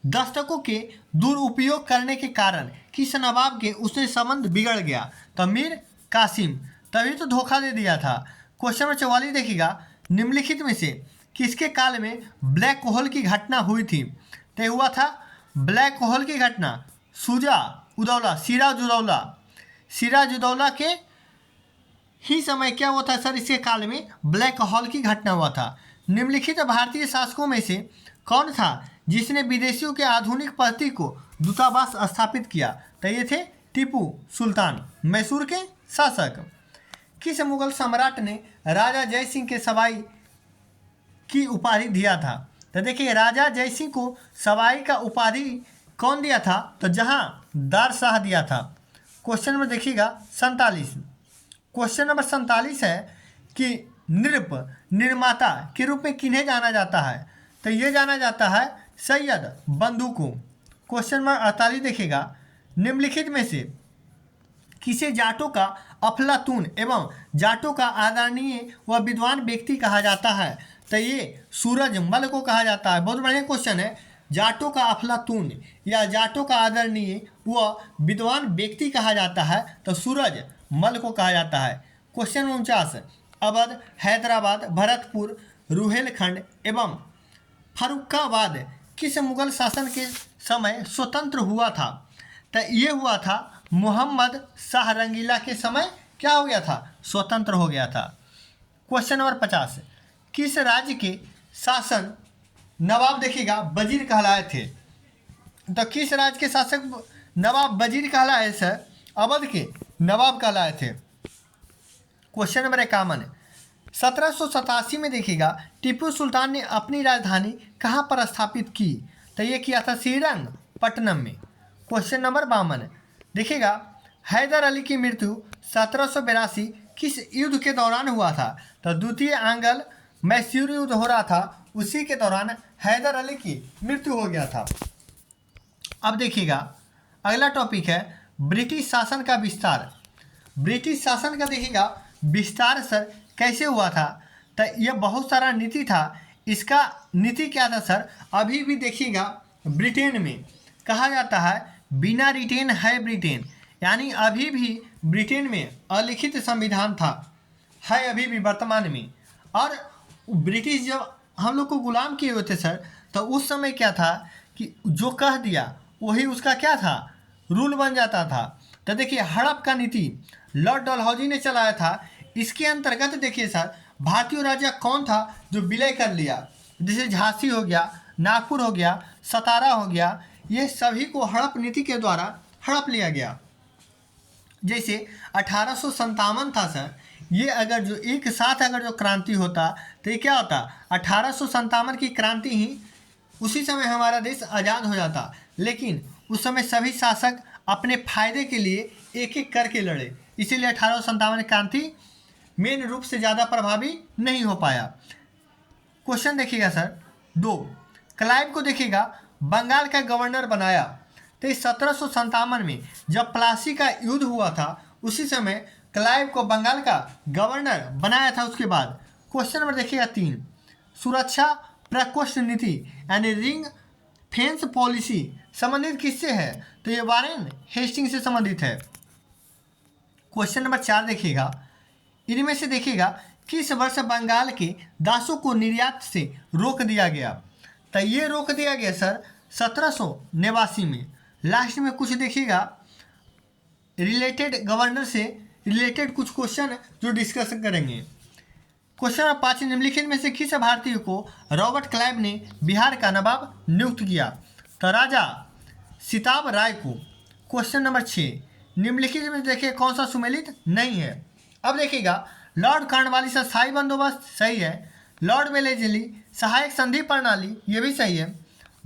दस्तकों के दुरुपयोग करने के कारण किस नवाब के उससे संबंध बिगड़ गया? तो मीर कासिम, तभी तो धोखा दे दिया था। क्वेश्चन नंबर 44 देखिएगा निम्नलिखित में से किसके काल में ब्लैक होल की घटना हुई थी? तो हुआ था ब्लैक होल की घटना शुजा-उद-दौला सिराज-उद-दौला के ही समय क्या हुआ था सर? इसके काल में ब्लैक होल की घटना हुआ था। निम्नलिखित भारतीय शासकों में से कौन था जिसने विदेशियों के आधुनिक पद्धति को दूतावास स्थापित किया? तो ये थे टीपू सुल्तान, मैसूर के शासक। किस मुगल सम्राट ने राजा जय सिंह के सवाई की उपाधि दिया था? तो देखिए राजा जय सिंह को सवाई का उपाधि कौन दिया था? तो जहांदार शाह दिया था। क्वेश्चन नंबर देखिएगा 47। क्वेश्चन नंबर 47 है कि निर्माता के रूप में किन्हें जाना जाता है? तो ये जाना जाता है सैयद बंधु को। क्वेश्चन नंबर 48 देखिएगा निम्नलिखित में से किसे जाटों का अफलातून एवं जाटों का आदरणीय व विद्वान व्यक्ति कहा जाता है? तो ये सूरजमल को कहा जाता है। बहुत बढ़िया क्वेश्चन है। जाटों का अफलातून या जाटों का आदरणीय व विद्वान व्यक्ति कहा जाता है तो सूरजमल को कहा जाता है। क्वेश्चन 49, अवध, हैदराबाद, भरतपुर, रुहेलखंड एवं फर्रुखाबाद किस मुगल शासन के समय स्वतंत्र हुआ था? तो ये हुआ था मोहम्मद शाह रंगीला के समय क्या हो गया था? स्वतंत्र हो गया था। क्वेश्चन नंबर 50, किस राज्य के शासन नवाब देखिएगा वजीर कहलाए थे? तो किस राज्य के शासक नवाब वजीर कहलाए सर? अवध के नवाब कहलाए थे। क्वेश्चन नंबर 51, 1787 में देखिएगा टीपू सुल्तान ने अपनी राजधानी कहाँ पर स्थापित की? तो ये किया था श्रीरंगपट्टनम में। क्वेश्चन नंबर 52, देखिएगा हैदर अली की मृत्यु 1782 किस युद्ध के दौरान हुआ था? तो द्वितीय आंग्ल मैसूर युद्ध हो रहा था, उसी के दौरान हैदर अली की मृत्यु हो गया था। अब देखिएगा अगला टॉपिक है ब्रिटिश शासन का विस्तार। ब्रिटिश शासन का देखिएगा विस्तार सर कैसे हुआ था? तो यह बहुत सारा नीति था। इसका नीति क्या था सर? अभी भी देखिएगा ब्रिटेन में कहा जाता है बिना रिटेन है ब्रिटेन, यानी अभी भी ब्रिटेन में अलिखित संविधान था, है अभी भी वर्तमान में। और ब्रिटिश जब हम लोग को गुलाम किए हुए थे सर, तो उस समय क्या था कि जो कह दिया वही उसका क्या था? रूल बन जाता था। तो देखिए हड़प का नीति लॉर्ड डलहौजी ने चलाया था। इसके अंतर्गत देखिए सर भारतीय राजा कौन था जो विलय कर लिया? जैसे झांसी हो गया, नागपुर हो गया, सतारा हो गया, ये सभी को हड़प नीति के द्वारा हड़प लिया गया। जैसे 1857 था सर, ये अगर जो एक साथ अगर जो क्रांति होता तो ये क्या होता? 1857 की क्रांति ही उसी समय हमारा देश आज़ाद हो जाता। लेकिन उस समय सभी शासक अपने फायदे के लिए एक एक करके लड़े, इसीलिए 1857 क्रांति मेन रूप से ज़्यादा प्रभावी नहीं हो पाया। क्वेश्चन देखिएगा सर 2, क्लाइव को देखिएगा बंगाल का गवर्नर बनाया। तो इस 1757 में जब प्लासी का युद्ध हुआ था, उसी समय क्लाइव को बंगाल का गवर्नर बनाया था। उसके बाद क्वेश्चन नंबर देखिएगा 3, सुरक्षा प्रकोष्ठ नीति यानी रिंग फेंस पॉलिसी संबंधित किससे है? तो ये वारेन हेस्टिंग से संबंधित है। क्वेश्चन नंबर 4 देखिएगा, इनमें से देखिएगा किस वर्ष बंगाल के दासों को निर्यात से रोक दिया गया? तो ये रोक दिया गया सर 1789 में। लास्ट में कुछ देखिएगा रिलेटेड गवर्नर से रिलेटेड कुछ क्वेश्चन जो डिस्कस करेंगे। क्वेश्चन नंबर 5, निम्नलिखित में से किस भारतीय को रॉबर्ट क्लाइव ने बिहार का नवाब नियुक्त किया? तो राजा सिताब राय को। क्वेश्चन नंबर 6, निम्नलिखित में देखिए कौन सा सुमेलित नहीं है? अब देखिएगा लॉर्ड कॉर्नवालिस स्थायी बंदोबस्त सही है, लॉर्ड वेलेस्ली सहायक संधि प्रणाली ये भी सही है,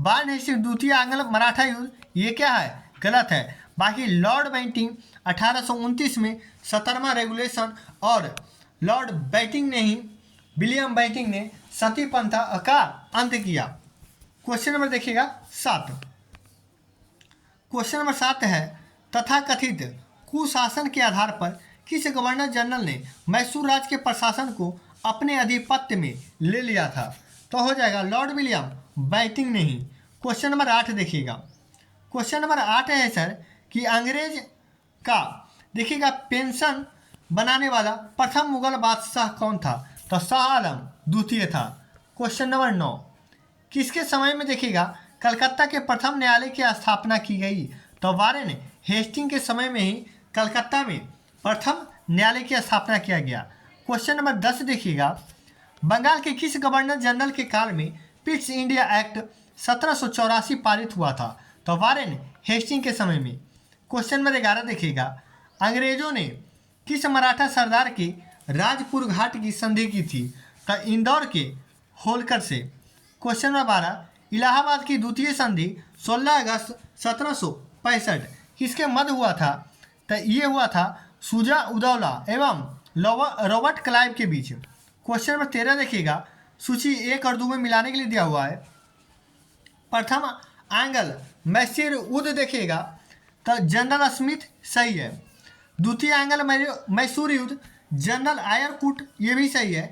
वारेन हेस्टिंग्स द्वितीय आंग्ल मराठा युद्ध ये क्या है? गलत है। बाकी लॉर्ड बेंटिंग 1829 में 17वां रेगुलेशन और लॉर्ड बेंटिंग ने ही विलियम बेंटिंग ने सती पंथा का अंत किया। क्वेश्चन नंबर देखिएगा 7। क्वेश्चन नंबर 7 है तथाकथित कुशासन के आधार पर किस गवर्नर जनरल ने मैसूर राज्य के प्रशासन को अपने अधिपत्य में ले लिया था? तो हो जाएगा लॉर्ड विलियम बेंटिंग ने ही। क्वेश्चन नंबर 8 देखिएगा। क्वेश्चन नंबर 8 है सर कि अंग्रेज का देखिएगा पेंशन बनाने वाला प्रथम मुगल बादशाह कौन था? तो शाह आलम द्वितीय था। क्वेश्चन नंबर 9, किसके समय में देखिएगा कलकत्ता के प्रथम न्यायालय की स्थापना की गई? तो वारेन हेस्टिंग के समय में ही कलकत्ता में प्रथम न्यायालय की स्थापना किया गया। क्वेश्चन नंबर 10 देखिएगा, बंगाल के किस गवर्नर जनरल के काल में पिट्स इंडिया एक्ट 1784 पारित हुआ था? तो वारेन हेस्टिंग के समय में। क्वेश्चन नंबर 11 देखिएगा, अंग्रेजों ने किस मराठा सरदार के राजपुर घाट की संधि की थी? तो इंदौर के होलकर से। क्वेश्चन नंबर 12, इलाहाबाद की द्वितीय संधि 16 अगस्त 1765 किसके मध्य हुआ था? तो ये हुआ था शुजा उदौला एवं रॉबर्ट क्लाइव के बीच। क्वेश्चन नंबर 13 देखिएगा, सूची 1 और 2 में मिलाने के लिए दिया हुआ है। प्रथम आंग्ल मैसूर युद्ध देखिएगा तो जनरल स्मिथ सही है। द्वितीय आंग्ल मैसूर युद्ध जनरल आयरकुट ये भी सही है।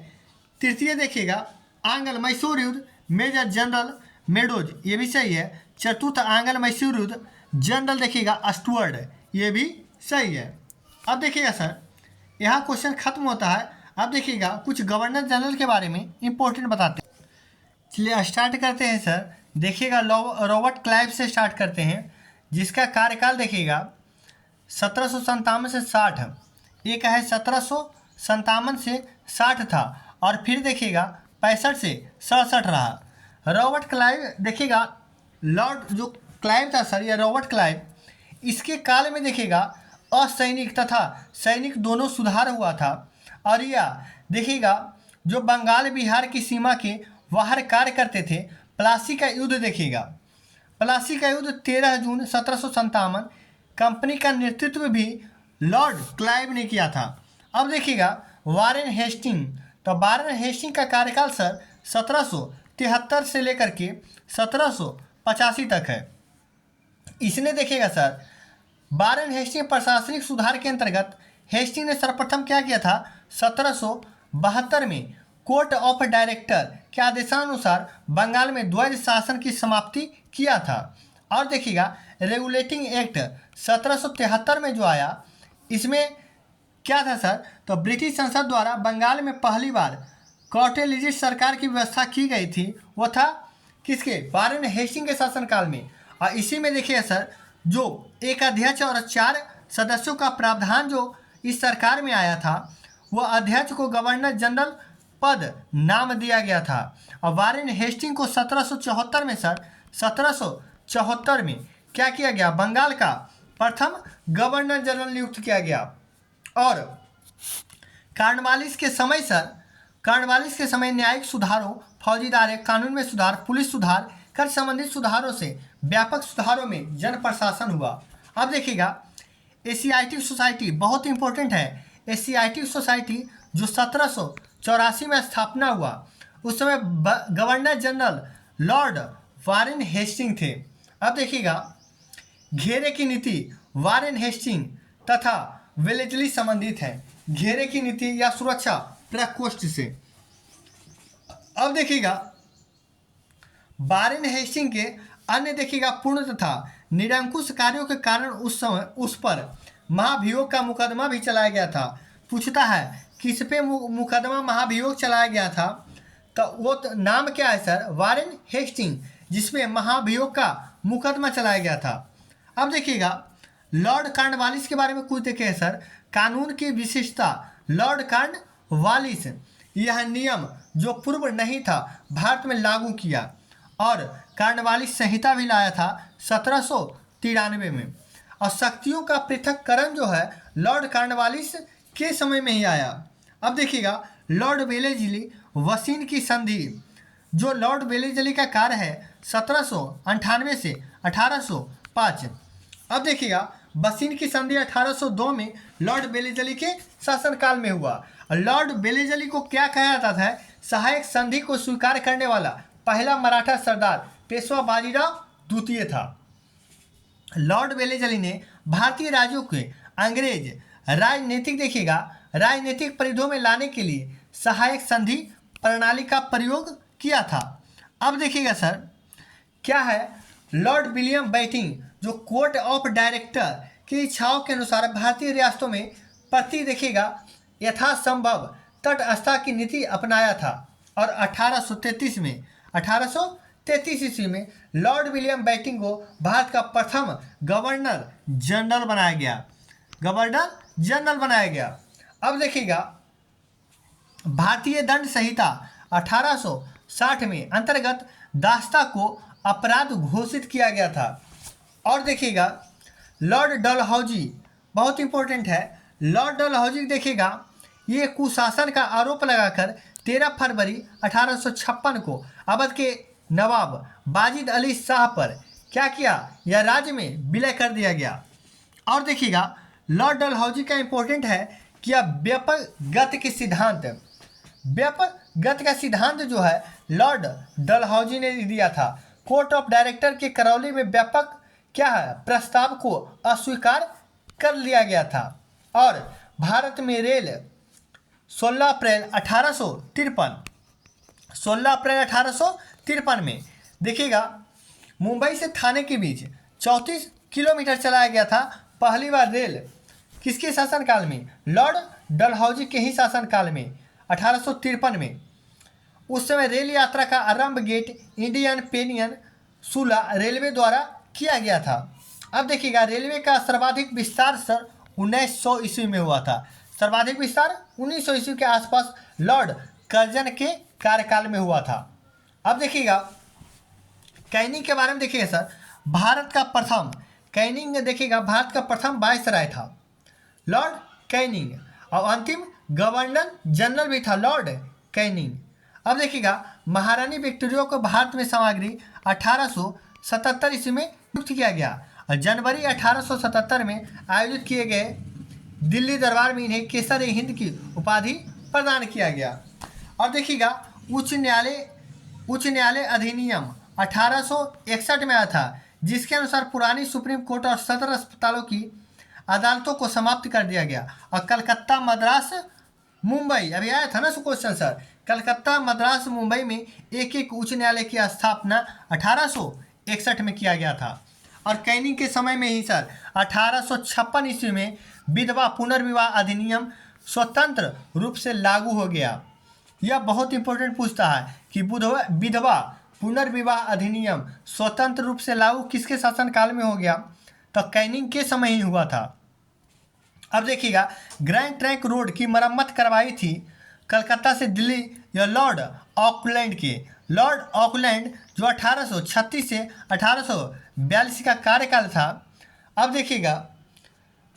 तृतीय देखिएगा आंग्ल मैसूर युद्ध मेजर जनरल मेडोज ये भी सही है। चतुर्थ आंग्ल मैसूर युद्ध जनरल देखिएगा स्टुअर्ट ये भी सही है। अब देखिएगा सर यहाँ क्वेश्चन खत्म होता है। अब देखिएगा कुछ गवर्नर जनरल के बारे में इंपॉर्टेंट बताते हैं। चलिए स्टार्ट करते हैं सर। देखिएगा रॉबर्ट क्लाइव से स्टार्ट करते हैं, जिसका कार्यकाल देखिएगा 1757 से 60, एक है 1757 से 60 था, और फिर देखिएगा 65 से 67 रहा। रॉबर्ट क्लाइव देखिएगा, लॉर्ड जो क्लाइव था सर, या रॉबर्ट क्लाइव, इसके काल में देखिएगा असैनिक तथा सैनिक दोनों सुधार हुआ था। और यह देखिएगा जो बंगाल बिहार की सीमा के बाहर कार्य करते थे, प्लासी का युद्ध देखिएगा, प्लासी का युद्ध 13 जून 1757, कंपनी का नेतृत्व भी लॉर्ड क्लाइव ने किया था। अब देखिएगा वारेन हेस्टिंग, तो वारेन हेस्टिंग का कार्यकाल सर 1773 से लेकर के 1785 तक है। इसने देखिएगा सर, वारेन हेस्टिंग प्रशासनिक सुधार के अंतर्गत हेस्टिंग ने सर्वप्रथम क्या किया था, 1772 में कोर्ट ऑफ डायरेक्टर के आदेशानुसार बंगाल में द्वैध शासन की समाप्ति किया था। और देखिएगा रेगुलेटिंग एक्ट 1773 में जो आया, इसमें क्या था सर, तो ब्रिटिश संसद द्वारा बंगाल में पहली बार कॉटेलिजिट सरकार की व्यवस्था की गई थी। वो था किसके, वारेन हेस्टिंग के शासनकाल में। और इसी में देखिए सर, जो एक अध्यक्ष और 4 सदस्यों का प्रावधान जो इस सरकार में आया था, वह अध्यक्ष को गवर्नर जनरल पद नाम दिया गया था। और वारेन हेस्टिंग को 1774 में सर, 1774 में क्या किया गया, बंगाल का प्रथम गवर्नर जनरल नियुक्त किया गया। और कार्नवालिस के समय सर, कार्नवालिस के समय न्यायिक सुधारों, फौजीदारी कानून में सुधार, पुलिस सुधार, कर संबंधित सुधारों से व्यापक सुधारों में जन प्रशासन हुआ। अब देखिएगा एशियाटिक सोसाइटी बहुत इंपॉर्टेंट है। एशियाटिक सोसाइटी जो 1784 में स्थापना हुआ, उस समय governor general lord Warren Hasting थे। अब देखिएगा घेरे की नीति वारेन हेस्टिंग तथा वेलेजली संबंधित है, घेरे की नीति या सुरक्षा प्रकोष्ठ से। अब देखिएगा वारेन हेस्टिंग के अन्य देखिएगा पूर्ण तथा निरंकुश कार्यों के कारण उस समय उस पर महाभियोग का मुकदमा भी चलाया गया था। पूछता है किस पे मुकदमा महाभियोग चलाया गया था, तो वो नाम क्या है सर, वारेन हेस्टिंग, जिसमें महाभियोग का मुकदमा चलाया गया था। अब देखिएगा लॉर्ड कार्नवालिस के बारे में कुछ देखें सर। कानून की विशेषता, लॉर्ड कार्नवालिस यह नियम जो पूर्व नहीं था भारत में लागू किया, और कार्नवालिस संहिता भी लाया था 1793 में। और शक्तियों का पृथक्करण जो है लॉर्ड कार्नवालिस के समय में ही आया। अब देखिएगा लॉर्ड वेलेजली वसीन की संधि, जो लॉर्ड वेलेजली का कार्य है 1798 से 1805। अब देखिएगा वसीन की संधि 1802 में लॉर्ड वेलेजली के शासनकाल में हुआ। लॉर्ड वेलेजली को क्या कहा जाता था, सहायक संधि को स्वीकार करने वाला पहला मराठा सरदार पेशवा बाजीराव द्वितीय था। लॉर्ड वेलेजली ने भारतीय राज्यों के अंग्रेज राजनीतिक देखिएगा राजनीतिक परिधियों में लाने के लिए सहायक संधि प्रणाली का प्रयोग किया था। अब देखिएगा सर क्या है, लॉर्ड विलियम बेंटिंक जो कोर्ट ऑफ डायरेक्टर की इच्छाओं के अनुसार भारतीय रियासतों में प्रति देखिएगा यथासंभव तटस्थता की नीति अपनाया था। और 1833 ईस्वी में लॉर्ड विलियम बेंटिंक को भारत का प्रथम गवर्नर जनरल बनाया गया। अब देखिएगा भारतीय दंड संहिता 1860 में अंतर्गत दास्ता को अपराध घोषित किया गया था। और देखिएगा लॉर्ड डलहौजी बहुत इंपॉर्टेंट है। लॉर्ड डलहौजी देखिएगा ये कुशासन का आरोप लगाकर 13 फरवरी 1856 को अवध के नवाब बाजिद अली शाह पर क्या किया, यह राज्य में विलय कर दिया गया। और देखिएगा लॉर्ड डलहौजी का इंपॉर्टेंट है कि यह व्यापक गति के सिद्धांत, व्यापक गति का सिद्धांत जो है लॉर्ड डलहौजी ने दिया था। कोर्ट ऑफ डायरेक्टर के करौली में व्यापक क्या है प्रस्ताव को अस्वीकार कर लिया गया था। और भारत में रेल 16 अप्रैल 1853 में देखिएगा मुंबई से थाने के बीच 34 किलोमीटर चलाया गया था। पहली बार रेल किसके शासनकाल में, लॉर्ड डलहौजी के ही शासनकाल में। 1853 में। उस समय रेल यात्रा का आरंभ गेट इंडियन पेनिनसुला रेलवे द्वारा किया गया था। अब देखिएगा, रेलवे का सर्वाधिक विस्तार सर 1900 ईस्वी में हुआ था। सर्वाधिक विस्तार 1900 ईस्वी के आसपास लॉर्ड कर्जन के कार्यकाल में हुआ था। अब देखिएगा, कैनिंग के बारे में देखिएगा सर, भारत का प्रथम कैनिंग में देखिएगा भारत का प्रथम वायसराय था लॉर्ड कैनिंग, और अंतिम गवर्नर जनरल भी था लॉर्ड कैनिंग। अब देखिएगा, महारानी विक्टोरिया को भारत में सामग्री 1877 ईस्वी में नियुक्त किया गया और जनवरी 1877 में आयोजित किए गए दिल्ली दरबार में इन्हें केसर ए हिंद की उपाधि प्रदान किया गया। और देखिएगा, उच्च न्यायालय अधिनियम 1861 में आया था, जिसके अनुसार पुरानी सुप्रीम कोर्ट और सदर अस्पतालों की अदालतों को समाप्त कर दिया गया और कलकत्ता, मद्रास, मुंबई, अभी आया था ना क्वेश्चन सर, कलकत्ता, मद्रास, मुंबई में एक एक उच्च न्यायालय की स्थापना 1861 में किया गया था। और कैनिंग के समय में ही सर 1856 ईस्वी में विधवा पुनर्विवाह अधिनियम स्वतंत्र रूप से लागू हो गया। यह बहुत इंपॉर्टेंट पूछता है कि विधवा पुनर्विवाह अधिनियम स्वतंत्र रूप से लागू किसके शासनकाल में हो गया, तो कैनिंग के समय ही हुआ था। अब देखिएगा, ग्रैंड ट्रंक रोड की मरम्मत करवाई थी कलकत्ता से दिल्ली या लॉर्ड ऑकलैंड के। लॉर्ड ऑकलैंड जो 1836 से 1842 का कार्यकाल था। अब देखिएगा,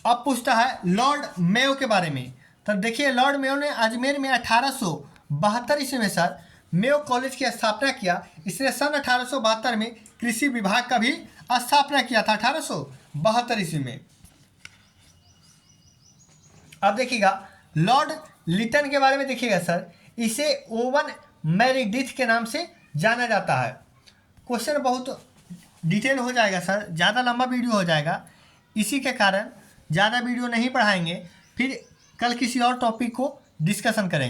अब पूछता है लॉर्ड मेयो के बारे में। तो देखिए, लॉर्ड मेयो ने अजमेर में 1872 ईस्वी में सर मेयो कॉलेज की स्थापना किया। इसने सन 1872 में कृषि विभाग का भी स्थापना किया था 1872 ईस्वी में। अब देखिएगा, लॉर्ड लिटन के बारे में देखिएगा सर, इसे ओवन मेरिडिथ के नाम से जाना जाता है। क्वेश्चन बहुत डिटेल हो जाएगा सर, ज़्यादा लंबा वीडियो हो जाएगा, इसी के कारण ज़्यादा वीडियो नहीं पढ़ाएंगे, फिर कल किसी और टॉपिक को डिस्कशन करेंगे।